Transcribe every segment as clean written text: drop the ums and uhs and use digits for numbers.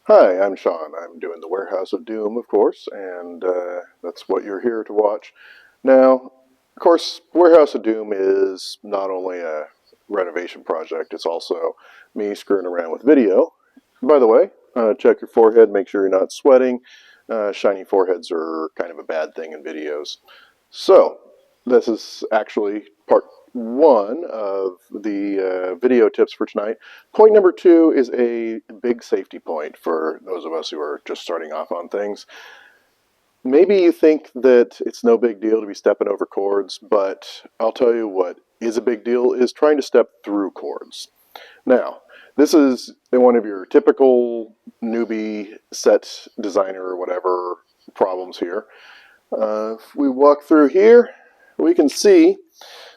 Hi, I'm Sean. I'm doing the Warehouse of Doom, of course, and that's what you're here to watch. Now, of course, Warehouse of Doom is not only a renovation project, it's also me screwing around with video. By the way, check your forehead, make sure you're not sweating. Shiny foreheads are kind of a bad thing in videos. So, this is actually part one of the video tips for tonight. Point number two is a big safety point for those of us who are just starting off on things. Maybe you think that it's no big deal to be stepping over cords, but I'll tell you what is a big deal is trying to step through cords. Now, this is one of your typical newbie set designer or whatever problems here. If we walk through here, we can see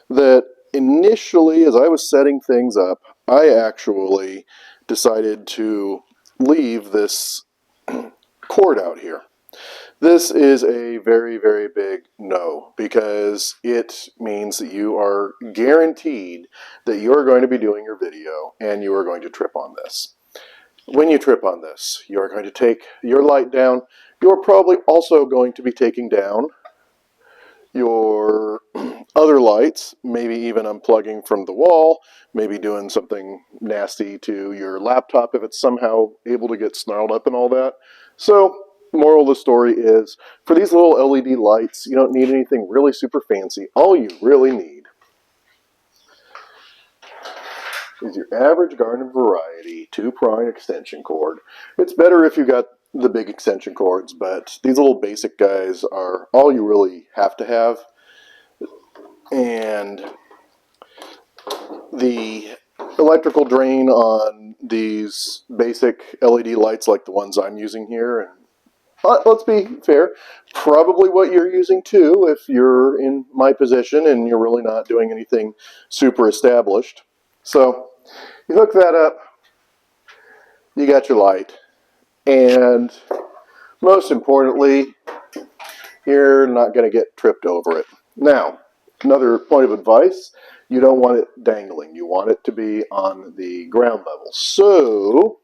that initially, as I was setting things up, I actually decided to leave this cord out here. This is a very, very big no, because it means that you are guaranteed that you are going to be doing your video and you are going to trip on this. When you trip on this, you are going to take your light down. You're probably also going to be taking down your other lights, maybe even unplugging from the wall, maybe doing something nasty to your laptop if it's somehow able to get snarled up and all that. So, moral of the story is, for these little LED lights, you don't need anything really super fancy. All you really need is your average garden variety 2-prong extension cord. It's better if you got the big extension cords, but these little basic guys are all you really have to have. And the electrical drain on these basic LED lights like the ones I'm using here, and let's be fair, probably what you're using too if you're in my position and you're really not doing anything super established. So you hook that up, you got your light, and most importantly, you're not going to get tripped over it. Now, another point of advice, you don't want it dangling. You want it to be on the ground level. So,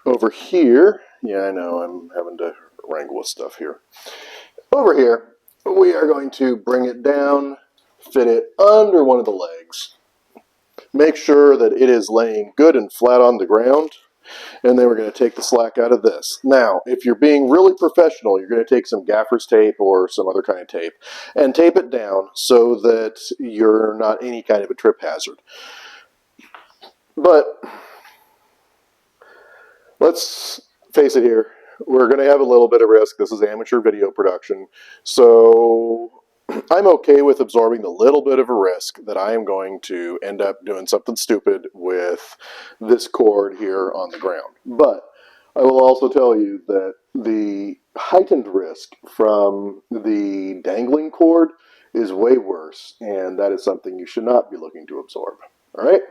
over here, yeah, I know I'm having to wrangle with stuff here. Over here, we are going to bring it down, fit it under one of the legs. Make sure that it is laying good and flat on the ground. And then we're going to take the slack out of this. Now, if you're being really professional, you're going to take some gaffer's tape or some other kind of tape and tape it down so that you're not any kind of a trip hazard. But let's face it here, we're going to have a little bit of risk. This is amateur video production. So I'm okay with absorbing the little bit of a risk that I am going to end up doing something stupid with this cord here on the ground. But I will also tell you that the heightened risk from the dangling cord is way worse, and that is something you should not be looking to absorb. All right?